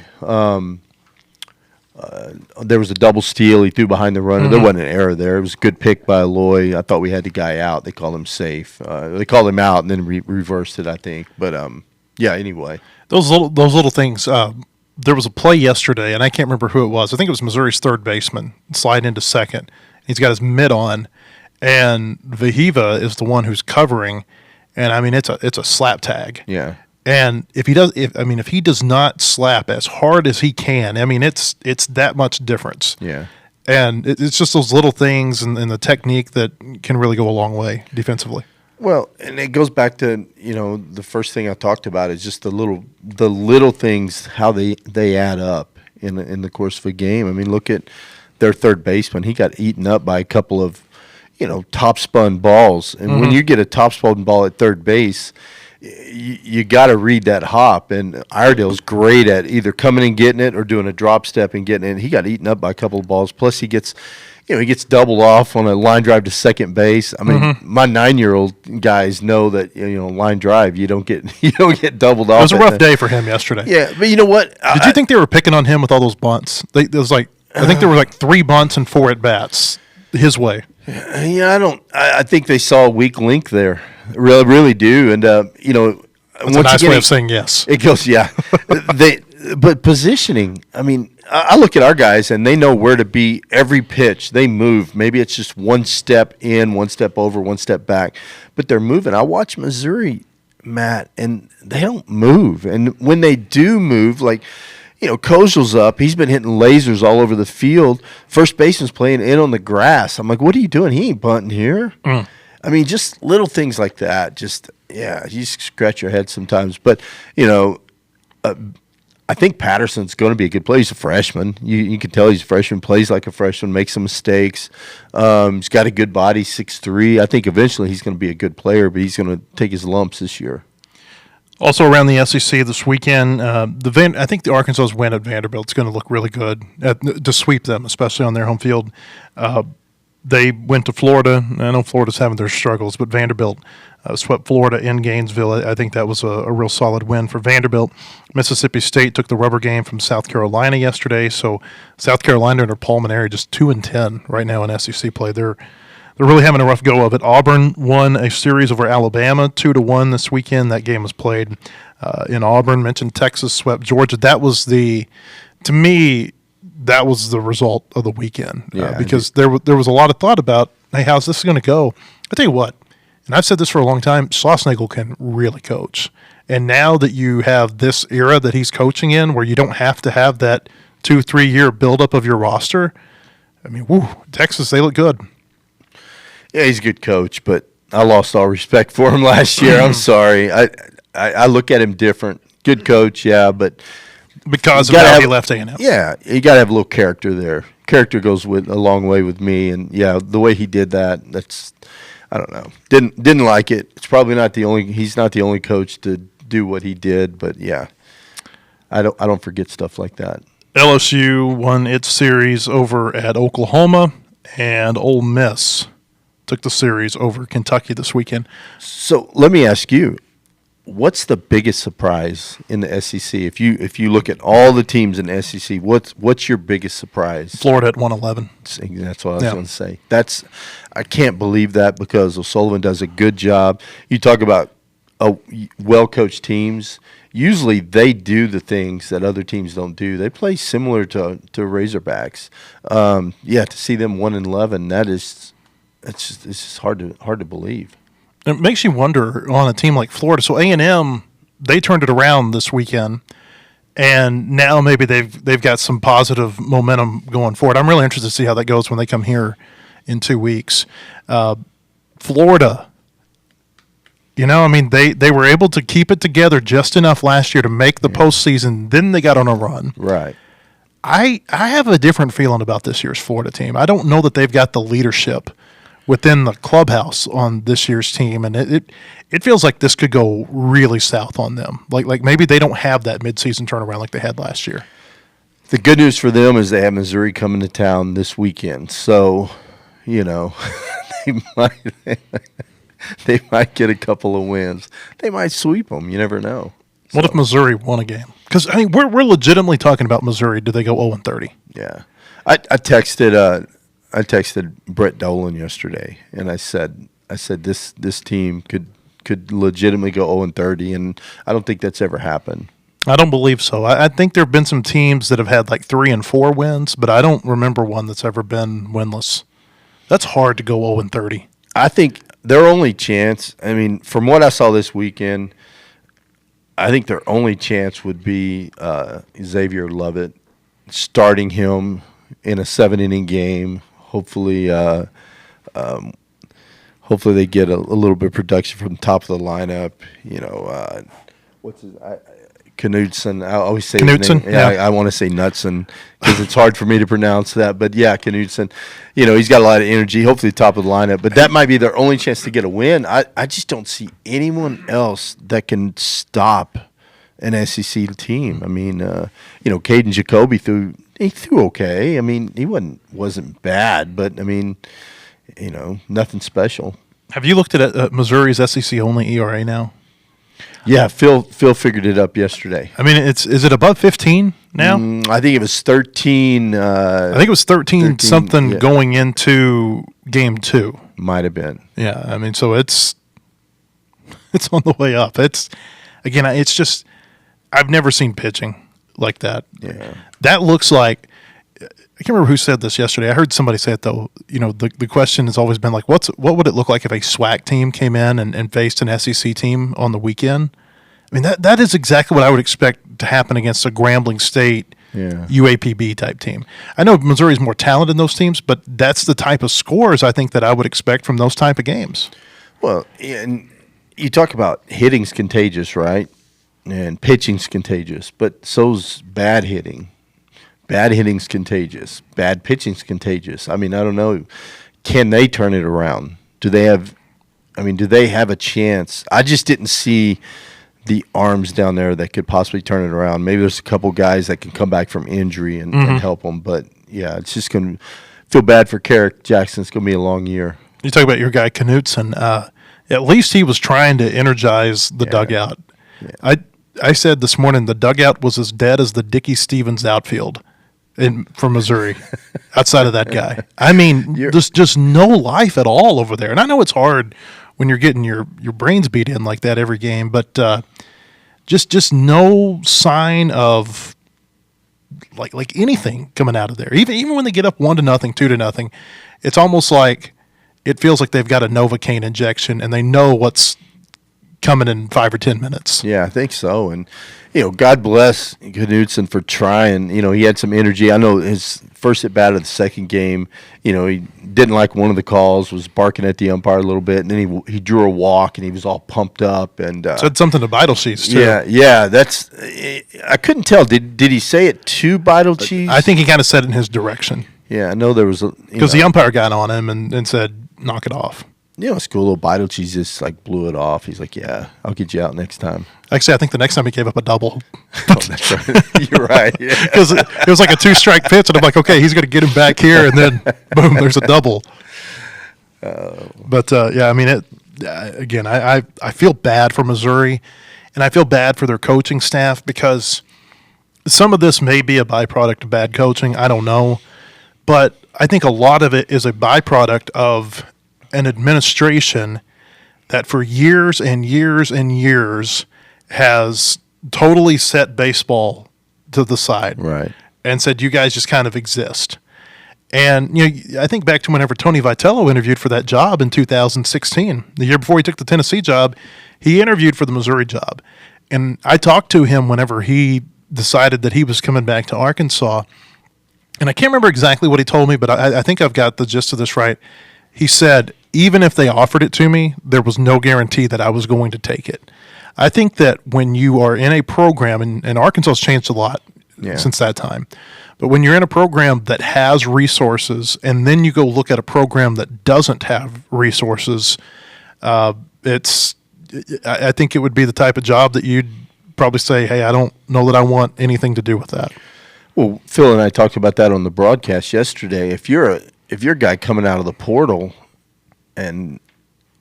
There was a double steal. He threw behind the runner. There wasn't an error there. It was a good pick by Aloy. I thought we had the guy out. They called him safe. They called him out and then reversed it, I think. But anyway, those little things. There was a play yesterday, and I can't remember who it was. I think it was Missouri's third baseman sliding into second. He's got his mitt on, and Vahiva is the one who's covering. And I mean, it's a slap tag. Yeah. And if he does not slap as hard as he can, I mean, it's that much difference. Yeah. And it's just those little things and the technique that can really go a long way defensively. Well, and it goes back to the first thing I talked about is just the little things, how they add up in the course of a game. I mean, look at their third baseman; he got eaten up by a couple of top spun balls, and when you get a top spun ball at third base, you got to read that hop. And Iredale's great at either coming and getting it or doing a drop step and getting it. And he got eaten up by a couple of balls. Plus, he gets doubled off on a line drive to second base. I mean, my 9-year-old guys know that line drive you don't get doubled off. It was a rough day for him yesterday. Yeah, but you know what? Did you think they were picking on him with all those bunts? I think there were like 3 bunts and 4 at bats his way. Yeah, I think they saw a weak link there. Really do. And That's a nice way of saying yes. It goes, yeah. But positioning, I mean, I look at our guys and they know where to be every pitch. They move. Maybe it's just one step in, one step over, one step back, but they're moving. I watch Missouri, Matt, and they don't move. And when they do move, like, Kozel's up. He's been hitting lasers all over the field. First baseman's playing in on the grass. I'm like, what are you doing? He ain't bunting here. I mean, just little things like that. Just, you just scratch your head sometimes. But, I think Patterson's going to be a good player. He's a freshman. You can tell he's a freshman, plays like a freshman, makes some mistakes. He's got a good body, 6'3". I think eventually he's going to be a good player, but he's going to take his lumps this year. Also around the SEC this weekend, I think the Arkansas's win at Vanderbilt is going to look really good to sweep them, especially on their home field. They went to Florida. I know Florida's having their struggles, but Vanderbilt swept Florida in Gainesville. I think that was a real solid win for Vanderbilt. Mississippi State took the rubber game from South Carolina yesterday. So South Carolina under Paul Maneri just 2-10 right now in SEC play. They're really having a rough go of it. Auburn won a series over Alabama 2-1 this weekend. That game was played in Auburn. Mentioned Texas swept Georgia. That was to me, that was the result of the weekend because there was a lot of thought about, hey, how's this going to go? I tell you what, and I've said this for a long time, Schlossnagle can really coach. And now that you have this era that he's coaching in where you don't have to have that 2-3 year buildup of your roster, I mean, Texas, they look good. Yeah, he's a good coach, but I lost all respect for him last year. I'm sorry. I look at him different. Good coach, yeah, but because of how he left A&M. Yeah, you got to have a little character there. Character goes a long way with me, and yeah, the way he did that, that's, I don't know. Didn't like it. It's probably not the only. He's not the only coach to do what he did, but yeah, I don't forget stuff like that. LSU won its series over at Oklahoma, and Ole Miss took the series over Kentucky this weekend. So let me ask you, what's the biggest surprise in the SEC? If you look at all the teams in the SEC, what's your biggest surprise? Florida at 111. That's what I was going to say. I can't believe that because O'Sullivan does a good job. You talk about well-coached teams. Usually they do the things that other teams don't do. They play similar to Razorbacks. To see them 1-11, it's just hard to believe. It makes you wonder on a team like Florida. So A&M, they turned it around this weekend, and now maybe they've got some positive momentum going forward. I'm really interested to see how that goes when they come here in 2 weeks. Florida, they were able to keep it together just enough last year to make the postseason. Then they got on a run. Right. I have a different feeling about this year's Florida team. I don't know that they've got the leadership within the clubhouse on this year's team, and it feels like this could go really south on them. Like maybe they don't have that midseason turnaround like they had last year. The good news for them is they have Missouri coming to town this weekend, so they might get a couple of wins. They might sweep them. You never know. What if Missouri won a game? Because we're legitimately talking about Missouri. Do they go 0-30? Yeah, I texted. I texted Brett Dolan yesterday, and I said this team could legitimately go 0-30, and I don't think that's ever happened. I don't believe so. I think there have been some teams that have had like 3 and 4 wins, but I don't remember one that's ever been winless. That's hard to go 0-30. I think their only chance, from what I saw this weekend, I think their only chance would be Xavier Lovett, starting him in a 7-inning game. Hopefully they get a little bit of production from the top of the lineup. Knudsen. I always say Knudsen, his name. Yeah, yeah. I want to say Knudsen because it's hard for me to pronounce that. But yeah, Knudsen. He's got a lot of energy. Hopefully, top of the lineup. But that might be their only chance to get a win. I just don't see anyone else that can stop an SEC team. I mean, Caden Jacoby threw okay. I mean, he wasn't bad, but I mean, nothing special. Have you looked at Missouri's SEC only ERA now? Yeah, Phil figured it up yesterday. I mean, is it above 15 now? I think it was 13. I think it was 13 something yeah. going into game 2. Might have been. Yeah, I mean, so it's on the way up. It's just I've never seen pitching like that. Yeah. That looks like I can't remember who said this yesterday. I heard somebody say it though. The question has always been like, what would it look like if a SWAC team came in and faced an SEC team on the weekend? I mean, that is exactly what I would expect to happen against a Grambling State UAPB type team. I know Missouri's more talented in those teams, but that's the type of scores I think that I would expect from those type of games. Well, and you talk about hitting's contagious, right? And pitching's contagious, but so's bad hitting. Bad hitting's contagious. Bad pitching's contagious. I mean, I don't know. Can they turn it around? Do they have a chance? I just didn't see the arms down there that could possibly turn it around. Maybe there's a couple guys that can come back from injury and help them. But, yeah, it's just going to feel bad for Carrick Jackson. It's going to be a long year. You talk about your guy Knudsen. At least he was trying to energize the dugout. Yeah. I said this morning the dugout was as dead as the Dickie Stevens outfield from Missouri, outside of that guy. I mean, there's just no life at all over there. And I know it's hard when you're getting your brains beat in like that every game, but just no sign of like anything coming out of there. Even when they get up 1-0, 2-0, it's almost like it feels like they've got a Novocaine injection and they know what's coming in 5 or 10 minutes. Yeah, I think so. And, God bless Knudsen for trying. He had some energy. I know his first at bat of the second game, he didn't like one of the calls, was barking at the umpire a little bit, and then he drew a walk, and he was all pumped up. And said something to Vital Cheese, too. Yeah, that's – I couldn't tell. Did he say it to Vital Cheese? I think he kind of said it in his direction. Yeah, I know there was – because the umpire got on him and said, knock it off. It's cool. Little Vital Cheese just blew it off. He's like, yeah, I'll get you out next time. Actually, I think the next time he gave up a double. That's right. You're right. Because it was like a 2-strike pitch, and I'm like, okay, he's going to get him back here, and then boom, there's a double. But I mean, again, I feel bad for Missouri, and I feel bad for their coaching staff because some of this may be a byproduct of bad coaching. I don't know, but I think a lot of it is a byproduct of an administration that for years and years and years has totally set baseball to the side, right, and said you guys just kind of exist. And I think back to whenever Tony Vitello interviewed for that job in 2016, the year before he took the Tennessee job, he interviewed for the Missouri job, and I talked to him whenever he decided that he was coming back to Arkansas, and I can't remember exactly what he told me, but I think I've got the gist of this right. He said, even if they offered it to me, there was no guarantee that I was going to take it. I think that when you are in a program, and Arkansas has changed a lot since that time, but when you're in a program that has resources and then you go look at a program that doesn't have resources, I think it would be the type of job that you'd probably say, hey, I don't know that I want anything to do with that. Well, Phil and I talked about that on the broadcast yesterday. If you're a guy coming out of the portal and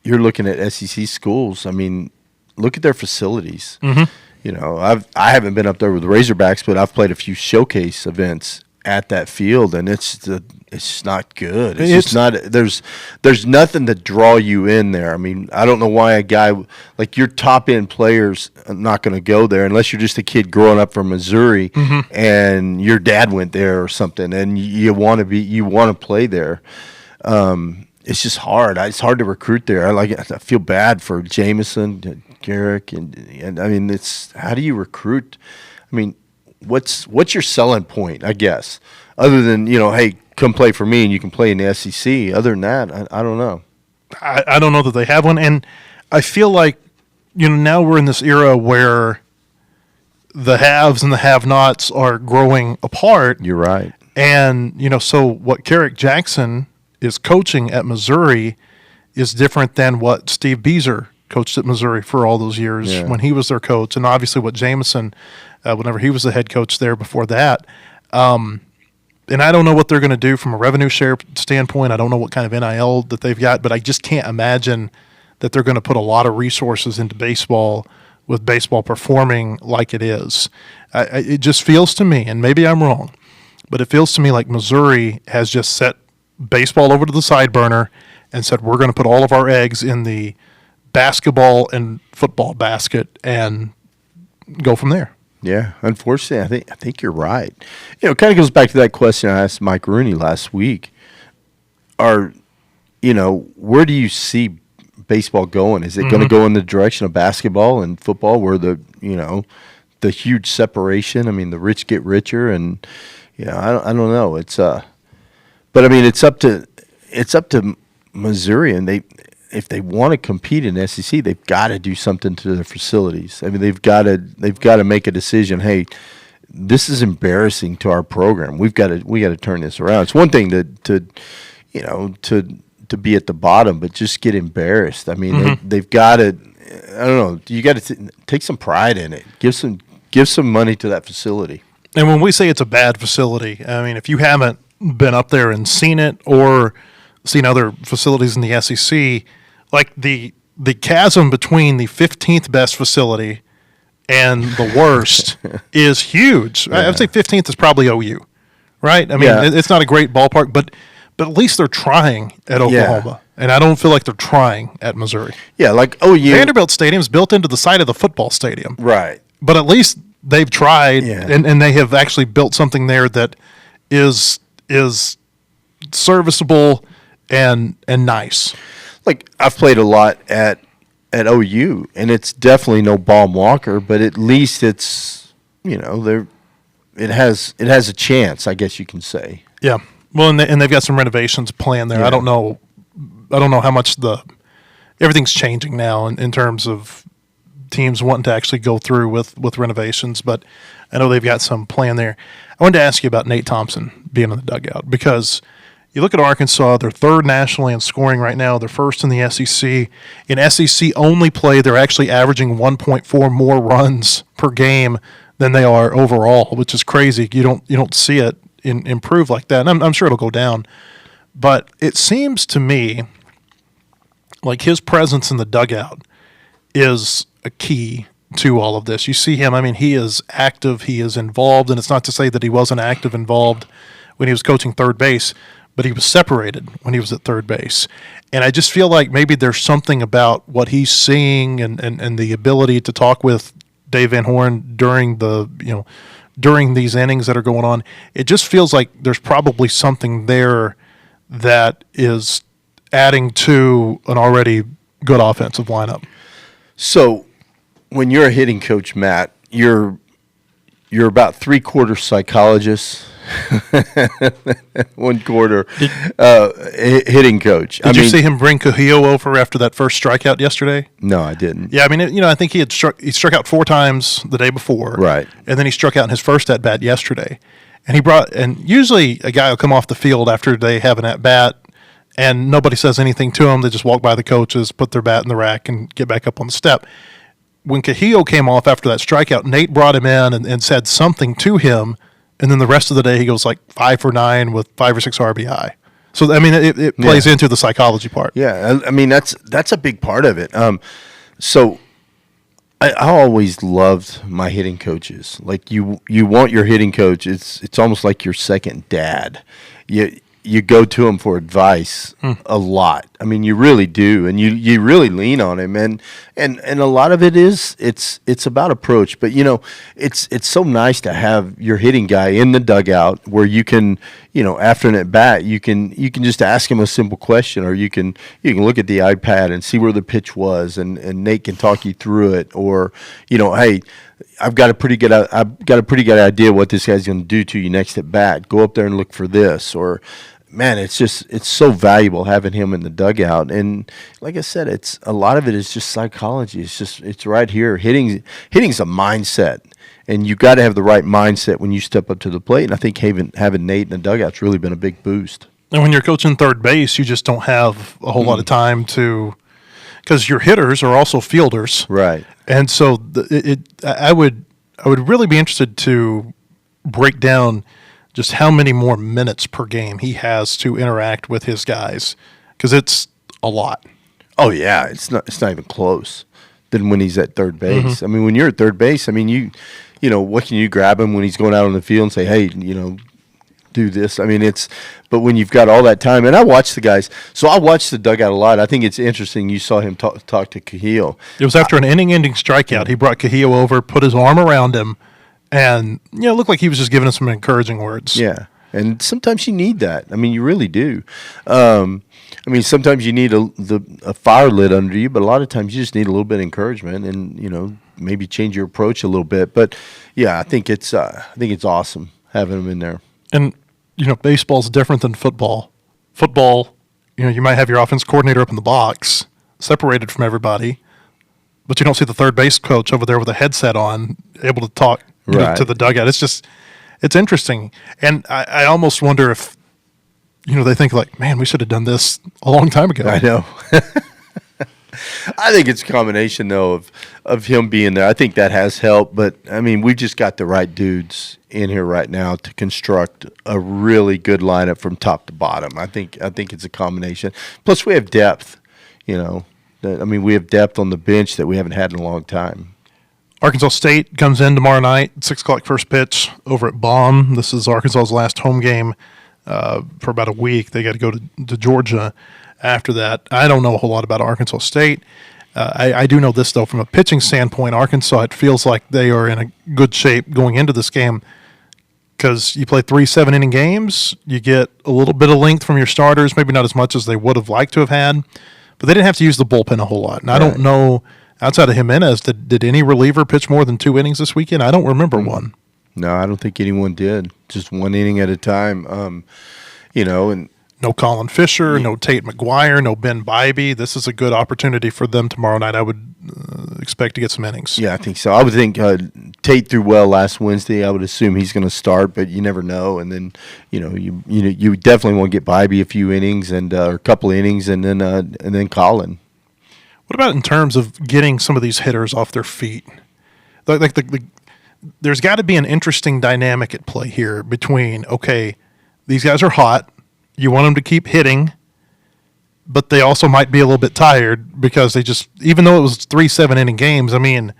you're looking at SEC schools, I mean, look at their facilities. Mm-hmm. I haven't been up there with the Razorbacks, but I've played a few showcase events at that field, and it's not good. It's just not. There's nothing to draw you in there. I mean, I don't know why a guy like your top end players are not going to go there unless you're just a kid growing up from Missouri, and your dad went there or something, and you want to play there. It's just hard. It's hard to recruit there. I feel bad for Jameson, Garrick, and I mean, how do you recruit? I mean, what's your selling point? I guess other than hey, come play for me and you can play in the SEC. Other than that, I don't know. I don't know that they have one, and I feel like now we're in this era where the haves and the have-nots are growing apart. You're right. And, so what Carrick Jackson is coaching at Missouri is different than what Steve Beazer coached at Missouri for all those years when he was their coach. And obviously what Jameson, whenever he was the head coach there before that. And I don't know what they're going to do from a revenue share standpoint. I don't know what kind of NIL that they've got, but I just can't imagine that they're going to put a lot of resources into baseball with baseball performing like it is. It just feels to me, and maybe I'm wrong, but it feels to me like Missouri has just set baseball over to the side burner and said, we're going to put all of our eggs in the basketball and football basket and go from there. Yeah, unfortunately, I think you're right. It kind of goes back to that question I asked Mike Rooney last week. Where do you see baseball going? Is it going to go in the direction of basketball and football, where the huge separation? I mean, the rich get richer, and I don't know. It's but I mean, it's up to Missouri, and if they want to compete in SEC, they've got to do something to their facilities. I mean, they've got to make a decision. Hey, this is embarrassing to our program. We got to turn this around. It's one thing to be at the bottom, but just get embarrassed. I mean, they've got to. I don't know. You got to take some pride in it. Give some money to that facility. And when we say it's a bad facility, I mean, if you haven't been up there and seen it or seen other facilities in the SEC, like the chasm between the 15th best facility and the worst is huge. Yeah. I would say 15th is probably OU, right? I mean, it's not a great ballpark, but at least they're trying at Oklahoma. And I don't feel like they're trying at Missouri. Yeah, like OU. Vanderbilt Stadium is built into the side of the football stadium. Right. But at least they've tried, and they have actually built something there that is serviceable and nice. Like, I've played a lot at OU, and it's definitely no Baum Walker, but at least it's it has a chance, I guess you can say. Yeah. Well, and they've got some renovations planned there. Yeah. I don't know how much everything's changing now in terms of teams wanting to actually go through with renovations, but I know they've got some plan there. I wanted to ask you about Nate Thompson being in the dugout, because you look at Arkansas, they're third nationally in scoring right now. They're first in the SEC. In SEC only play, they're actually averaging 1.4 more runs per game than they are overall, which is crazy. You don't see it improve like that. And I'm sure it'll go down. But it seems to me like his presence in the dugout is a key to all of this. You see him, I mean, he is active, he is involved, and it's not to say that he wasn't active involved when he was coaching third base, but he was separated when he was at third base. And I just feel like maybe there's something about what he's seeing and the ability to talk with Dave Van Horn during during these innings that are going on. It just feels like there's probably something there that is adding to an already good offensive lineup. So when you're a hitting coach, Matt, you're about 3/4 psychologist, 1/4 hitting coach. Did you see him bring Cahillo over after that first strikeout yesterday? No, I didn't. Yeah, I mean, I think he struck out 4 times the day before, right? And then he struck out in his first at bat yesterday. And usually a guy will come off the field after they have an at bat, and nobody says anything to him. They just walk by the coaches, put their bat in the rack, and get back up on the step. When Cahillo came off after that strikeout, Nate brought him in and said something to him, and then the rest of the day he goes like 5 for 9 with 5 or 6 RBI. So I mean, it plays into the psychology part. Yeah, I mean that's a big part of it. So I always loved my hitting coaches. Like you want your hitting coach. It's almost like your second dad. You go to him for advice a lot. I mean, you really do, and you really lean on him, and a lot of it is it's about approach. But it's so nice to have your hitting guy in the dugout where you can after an at bat you can just ask him a simple question, or you can look at the iPad and see where the pitch was, and Nate can talk you through it, or hey, I've got a pretty good idea what this guy's going to do to you next at bat. Go up there and look for this, or man, it's so valuable having him in the dugout. And like I said, it's a lot of it is just psychology. It's right here. Hitting's a mindset, And you got to have the right mindset when you step up to the plate. And I think having Nate in the dugout's really been a big boost. And when you're coaching third base, you just don't have a whole lot of time to, because your hitters are also fielders, Right. and so I would really be interested to break down just how many more minutes per game he has to interact with his guys, because it's a lot. Oh yeah, it's not even close than when he's at third base. I mean, when you're at third base, I mean, you know, what can you grab him when he's going out on the field and say, hey, you know, do this? I mean, but when you've got all that time, and I watch the guys, so I watch the dugout a lot. I think it's interesting. You saw him talk to Cahill. It was after an inning-ending strikeout. He brought Cahill over, put his arm around him, and it looked like he was just giving us some encouraging words. Yeah, and sometimes you need that. I mean, you really do. I mean, sometimes you need a fire lit under you, but a lot of times you just need a little bit of encouragement, and maybe change your approach a little bit. But yeah, I think it's awesome having him in there. And baseball's different than football. Football, you might have your offense coordinator up in the box, separated from everybody, but you don't see the third base coach over there with a headset on, able to talk Right. to the dugout. It's interesting. And I almost wonder if, they think like, man, we should have done this a long time ago. I know. I think it's a combination, though, of him being there. I think that has helped. But, I mean, we've just got the right dudes in here right now to construct a really good lineup from top to bottom. I think it's a combination. Plus, we have depth, we have depth on the bench that we haven't had in a long time. Arkansas State comes in tomorrow night, 6 o'clock first pitch over at Baum. This is Arkansas's last home game for about a week. They got to go to Georgia after that. I don't know a whole lot about Arkansas State. I do know this, though, from a pitching standpoint, Arkansas, it feels like they are in a good shape going into this game because you play 3 7-inning games. You get a little bit of length from your starters, maybe not as much as they would have liked to have had, but they didn't have to use the bullpen a whole lot. And I don't know, outside of Jimenez, did any reliever pitch more than 2 innings this weekend? I don't remember one. No, I don't think anyone did. Just 1 inning at a time. And no Colin Fisher, no Tate McGuire, no Ben Bybee. This is a good opportunity for them tomorrow night. I would expect to get some innings. Yeah, I think so. I would think Tate threw well last Wednesday. I would assume he's going to start, but you never know. And then you definitely want to get Bybee a few innings or a couple of innings, and then Colin. What about in terms of getting some of these hitters off their feet? There's got to be an interesting dynamic at play here between, okay, these guys are hot. You want them to keep hitting, but they also might be a little bit tired because they just, even though it was 3 7-inning games, I mean,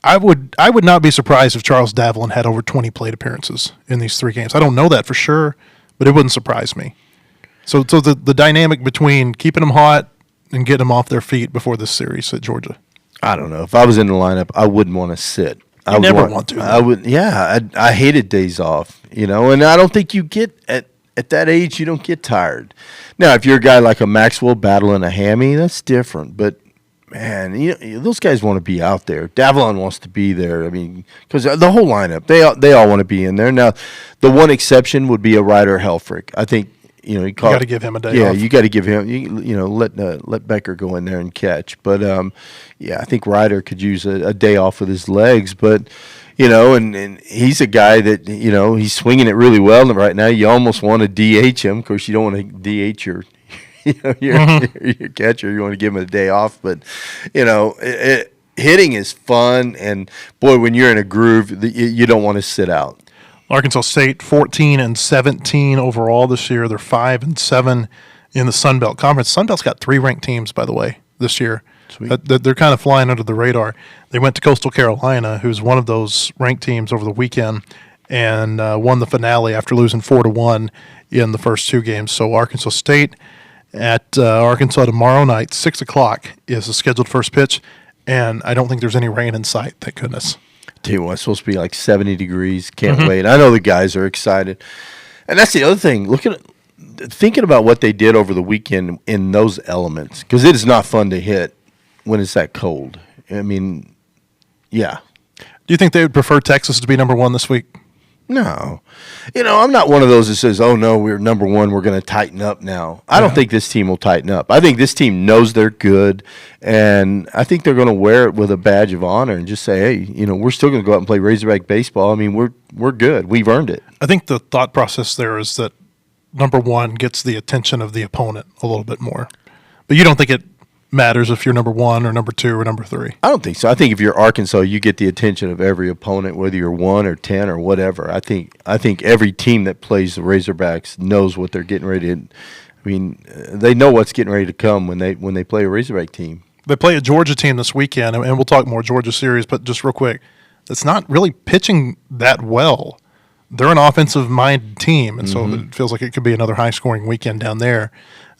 I would not be surprised if Charles Davlin had over 20 plate appearances in these 3 games. I don't know that for sure, but it wouldn't surprise me. So the dynamic between keeping them hot and getting them off their feet before this series at Georgia. I don't know. If I was in the lineup, I wouldn't want to sit. I would never want to. I would. Yeah, I hated days off. And I don't think you get at that age. You don't get tired. Now, if you're a guy like a Maxwell battling a hammy, that's different. But man, those guys want to be out there. Davlon wants to be there. I mean, because the whole lineup, they all want to be in there. Now, the one exception would be a Ryder Helfrich. I think. You got to give him a day off. Yeah, you got to give him. Let Becker go in there and catch. But I think Ryder could use a day off with his legs. But and he's a guy that he's swinging it really well right now. You almost want to DH him. Of course, you don't want to DH your your catcher. You want to give him a day off. But hitting is fun, and boy, when you're in a groove, you don't want to sit out. Arkansas State 14-17 overall this year. They're 5-7 in the Sun Belt Conference. Sun Belt's got 3 ranked teams, by the way, this year. Sweet. They're kind of flying under the radar. They went to Coastal Carolina, who's one of those ranked teams over the weekend, and won the finale after losing 4-1 in the first 2 games. So Arkansas State at Arkansas tomorrow night, 6 o'clock is the scheduled first pitch, and I don't think there's any rain in sight, thank goodness. Tell you what, it's supposed to be like 70 degrees. Can't wait. I know the guys are excited. And that's the other thing. Thinking about what they did over the weekend in those elements, because it is not fun to hit when it's that cold. I mean, yeah. Do you think they would prefer Texas to be number 1 this week? No. I'm not one of those that says, oh, no, we're number one, we're going to tighten up now. I don't think this team will tighten up. I think this team knows they're good, and I think they're going to wear it with a badge of honor and just say, hey, we're still going to go out and play Razorback baseball. I mean, we're good. We've earned it. I think the thought process there is that number one gets the attention of the opponent a little bit more. But you don't think it matters if you're number one or number two or number three? I don't think so. I think if you're Arkansas, you get the attention of every opponent, whether you're 1 or 10 or whatever. I think every team that plays the Razorbacks knows what they're getting ready to. I mean, they know what's getting ready to come when they play a Razorback team. They play a Georgia team this weekend, and we'll talk more Georgia series, but just real quick, it's not really pitching that well. They're an offensive-minded team, and so it feels like it could be another high-scoring weekend down there.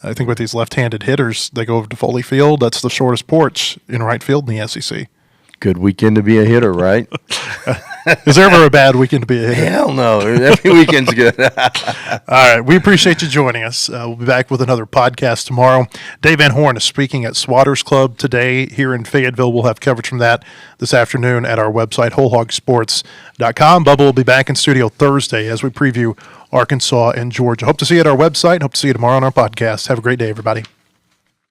I think with these left-handed hitters, they go over to Foley Field. That's the shortest porch in right field in the SEC. Good weekend to be a hitter, right? Is there ever a bad weekend to be a hitter? Hell no. Every weekend's good. All right. We appreciate you joining us. We'll be back with another podcast tomorrow. Dave Van Horn is speaking at Swatters Club today here in Fayetteville. We'll have coverage from that this afternoon at our website, wholehogsports.com. Bubba will be back in studio Thursday as we preview Arkansas and Georgia. Hope to see you at our website. Hope to see you tomorrow on our podcast. Have a great day, everybody.